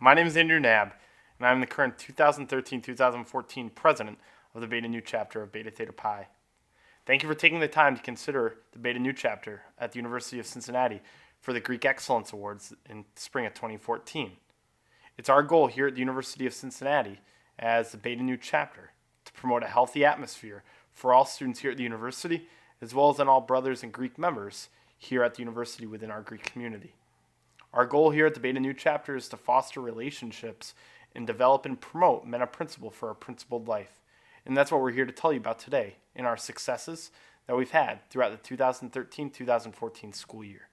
My name is Andrew Knabb, and I'm the current 2013-2014 president of the Beta Nu chapter of Beta Theta Pi. Thank you for taking the time to consider the Beta Nu chapter at the University of Cincinnati for the Greek Excellence Awards in spring of 2014. It's our goal here at the University of Cincinnati as the Beta Nu chapter to promote a healthy atmosphere for all students here at the university, as well as in all brothers and Greek members here at the university within our Greek community. Our goal here at the Beta Nu chapter is to foster relationships and develop and promote men of principle for a principled life. And that's what we're here to tell you about today in our successes that we've had throughout the 2013-2014 school year.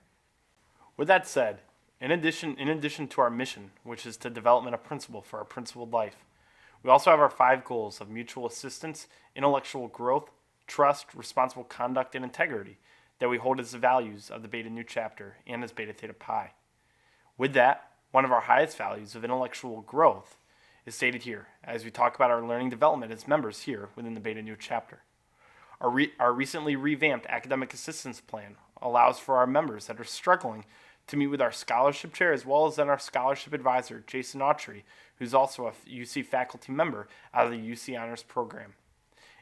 With that said, in addition to our mission, which is to develop men of principle for a principled life, we also have our 5 goals of mutual assistance, intellectual growth, trust, responsible conduct, and integrity that we hold as the values of the Beta Nu chapter and as Beta Theta Pi. With that, one of our highest values of intellectual growth is stated here as we talk about our learning development as members here within the Beta Nu chapter. Our recently revamped academic assistance plan allows for our members that are struggling to meet with our scholarship chair as well as then our scholarship advisor, Jason Autry, who's also a UC faculty member out of the UC Honors Program.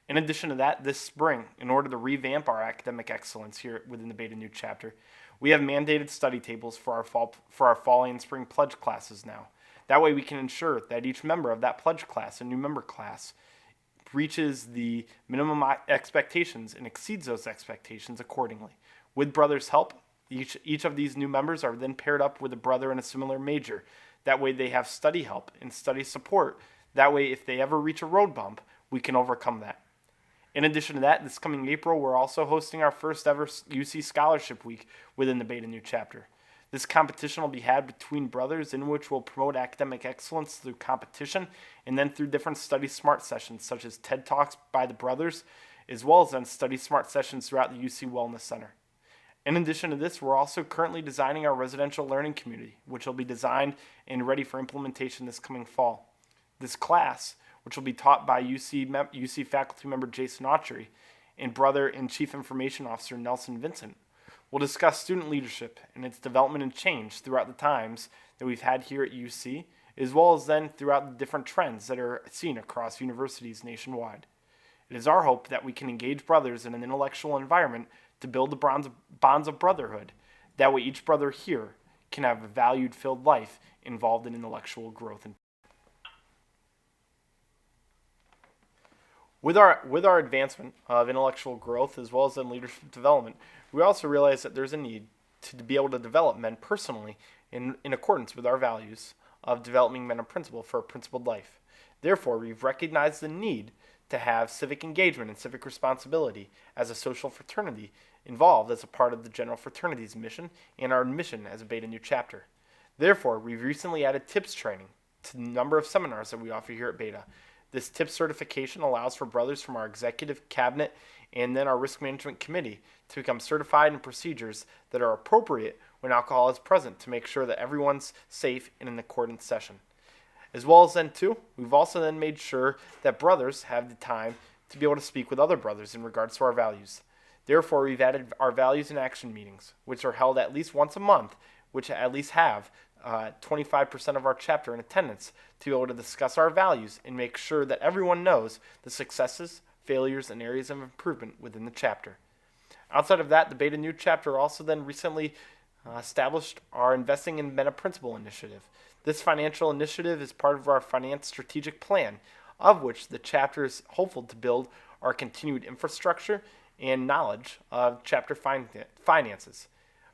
In addition to that, this spring, in order to revamp our academic excellence here within the Beta Nu chapter, we have mandated study tables for our fall and spring pledge classes now. That way we can ensure that each member of that pledge class, a new member class, reaches the minimum expectations and exceeds those expectations accordingly. With brothers' help, each of these new members are then paired up with a brother in a similar major. That way they have study help and study support. That way if they ever reach a road bump, we can overcome that. In addition to that, this coming April, we're also hosting our first ever UC Scholarship Week within the Beta Nu chapter. This competition will be had between brothers in which we'll promote academic excellence through competition and then through different Study Smart sessions such as TED Talks by the brothers, as well as then Study Smart sessions throughout the UC Wellness Center. In addition to this, we're also currently designing our residential learning community, which will be designed and ready for implementation this coming fall. This class, which will be taught by UC faculty member Jason Autry and brother and Chief Information Officer Nelson Vincent, will discuss student leadership and its development and change throughout the times that we've had here at UC, as well as then throughout the different trends that are seen across universities nationwide. It is our hope that we can engage brothers in an intellectual environment to build the bonds of brotherhood. That way each brother here can have a valued-filled life involved in intellectual growth. With our advancement of intellectual growth as well as in leadership development, we also realize that there's a need to be able to develop men personally in accordance with our values of developing men of principle for a principled life. Therefore, we've recognized the need to have civic engagement and civic responsibility as a social fraternity involved as a part of the general fraternity's mission and our mission as a Beta Nu chapter. Therefore, we've recently added TIPS training to the number of seminars that we offer here at Beta. This TIPS certification allows for brothers from our executive cabinet and then our risk management committee to become certified in procedures that are appropriate when alcohol is present to make sure that everyone's safe in an accordance session. As well as then too, we've also then made sure that brothers have the time to be able to speak with other brothers in regards to our values. Therefore, we've added our values and action meetings, which are held at least once a month, which at least have 25% of our chapter in attendance to be able to discuss our values and make sure that everyone knows the successes, failures, and areas of improvement within the chapter. Outside of that, the Beta Nu chapter also then recently established our Investing in Men of Principle initiative. This financial initiative is part of our finance strategic plan, of which the chapter is hopeful to build our continued infrastructure and knowledge of chapter finances.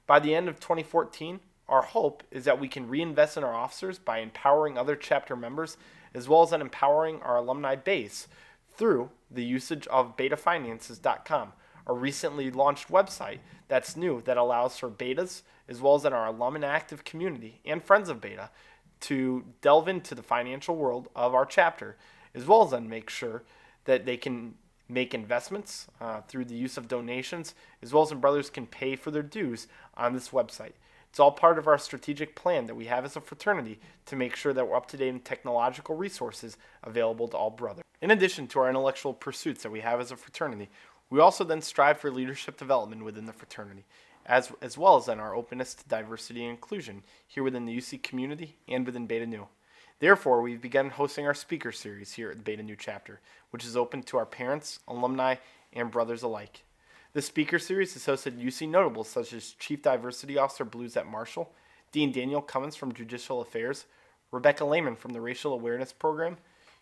By the end of 2014, our hope is that we can reinvest in our officers by empowering other chapter members as well as in empowering our alumni base through the usage of betafinances.com, a recently launched website that's new that allows for betas as well as in our alum and active community and friends of Beta to delve into the financial world of our chapter as well as then make sure that they can make investments through the use of donations as well as when brothers can pay for their dues on this website. It's all part of our strategic plan that we have as a fraternity to make sure that we're up to date in technological resources available to all brothers. In addition to our intellectual pursuits that we have as a fraternity, we also then strive for leadership development within the fraternity. as well as in our openness to diversity and inclusion here within the UC community and within Beta Nu. Therefore, we've begun hosting our speaker series here at the Beta Nu chapter, which is open to our parents, alumni, and brothers alike. The speaker series is hosted UC notables such as Chief Diversity Officer Bluesette Marshall, Dean Daniel Cummins from Judicial Affairs, Rebecca Lehman from the Racial Awareness Program,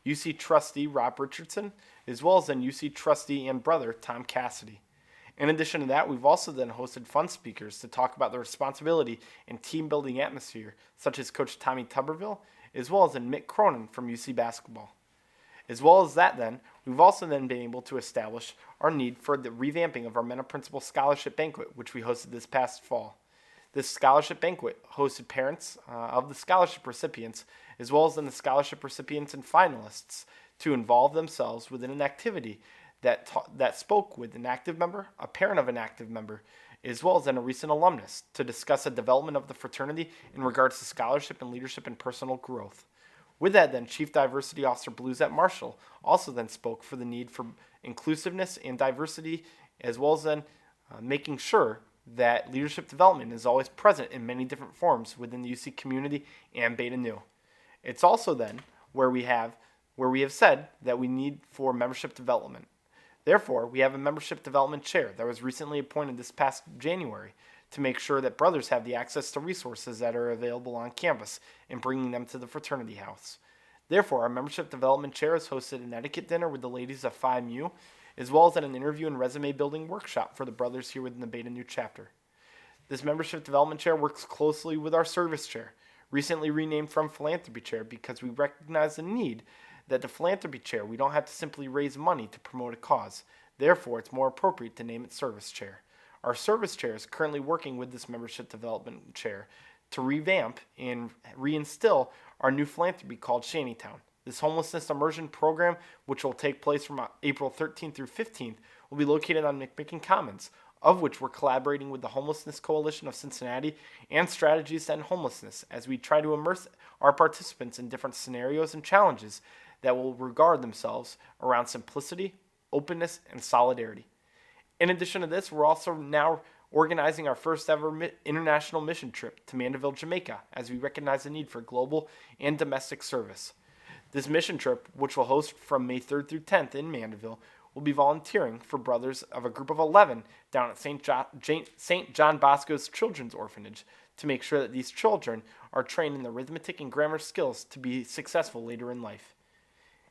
UC Trustee Rob Richardson, as well as then UC Trustee and brother Tom Cassidy. In addition to that, we've also then hosted fun speakers to talk about the responsibility and team-building atmosphere, such as Coach Tommy Tuberville, as well as then Mick Cronin from UC Basketball. As well as that then, we've also then been able to establish our need for the revamping of our Men of Principle Scholarship Banquet, which we hosted this past fall. This scholarship banquet hosted parents of the scholarship recipients, as well as then the scholarship recipients and finalists, to involve themselves within an activity that spoke with an active member, a parent of an active member, as well as then a recent alumnus, to discuss the development of the fraternity in regards to scholarship and leadership and personal growth. With that then, Chief Diversity Officer Bluesette Marshall also then spoke for the need for inclusiveness and diversity, as well as then making sure that leadership development is always present in many different forms within the UC community and Beta Nu. It's also then where we have said that we need for membership development. Therefore, we have a membership development chair that was recently appointed this past January to make sure that brothers have the access to resources that are available on campus and bringing them to the fraternity house. Therefore, our membership development chair has hosted an etiquette dinner with the ladies of Phi Mu, as well as an interview and resume building workshop for the brothers here within the Beta Nu chapter. This membership development chair works closely with our service chair, recently renamed from philanthropy chair because we recognize the need that the philanthropy chair, we don't have to simply raise money to promote a cause. Therefore, it's more appropriate to name it service chair. Our service chair is currently working with this membership development chair to revamp and reinstill our new philanthropy called Shantytown. This homelessness immersion program, which will take place from April 13th through 15th, will be located on McMicken Commons, of which we're collaborating with the Homelessness Coalition of Cincinnati and Strategies to End Homelessness as we try to immerse our participants in different scenarios and challenges that will regard themselves around simplicity, openness, and solidarity. In addition to this, we're also now organizing our first ever international mission trip to Mandeville, Jamaica, as we recognize the need for global and domestic service. This mission trip, which will host from May 3rd through 10th in Mandeville, will be volunteering for brothers of a group of 11 down at St. John Bosco's Children's Orphanage to make sure that these children are trained in the arithmetic and grammar skills to be successful later in life.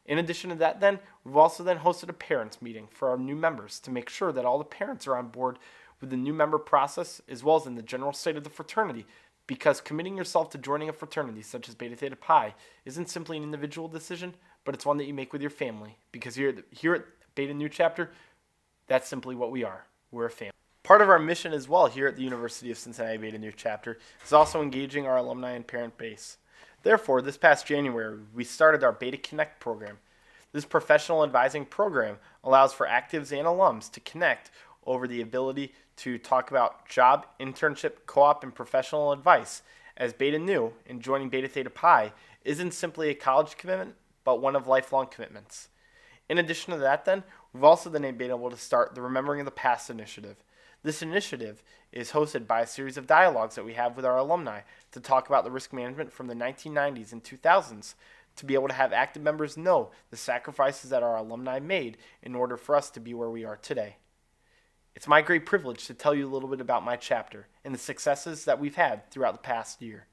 In addition to that then, we've also then hosted a parents meeting for our new members to make sure that all the parents are on board with the new member process as well as in the general state of the fraternity, because committing yourself to joining a fraternity such as Beta Theta Pi isn't simply an individual decision, but it's one that you make with your family, because here at Beta Nu chapter, that's simply what we are. We're a family. Part of our mission as well here at the University of Cincinnati Beta Nu chapter is also engaging our alumni and parent base. Therefore, this past January, we started our Beta Connect program. This professional advising program allows for actives and alums to connect over the ability to talk about job, internship, co-op, and professional advice, as Beta Nu and joining Beta Theta Pi isn't simply a college commitment, but one of lifelong commitments. In addition to that then, we've also then been able to start the Remembering of the Past initiative. This initiative is hosted by a series of dialogues that we have with our alumni to talk about the risk management from the 1990s and 2000s, to be able to have active members know the sacrifices that our alumni made in order for us to be where we are today. It's my great privilege to tell you a little bit about my chapter and the successes that we've had throughout the past year.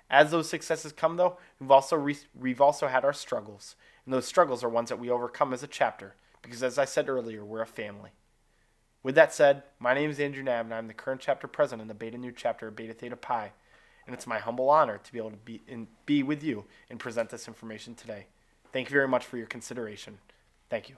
As those successes come, though, we've also had our struggles, and those struggles are ones that we overcome as a chapter, because as I said earlier, we're a family. With that said, my name is Andrew Knabb, and I'm the current chapter president of the Beta Nu chapter of Beta Theta Pi, and it's my humble honor to be able to be with you and present this information today. Thank you very much for your consideration. Thank you.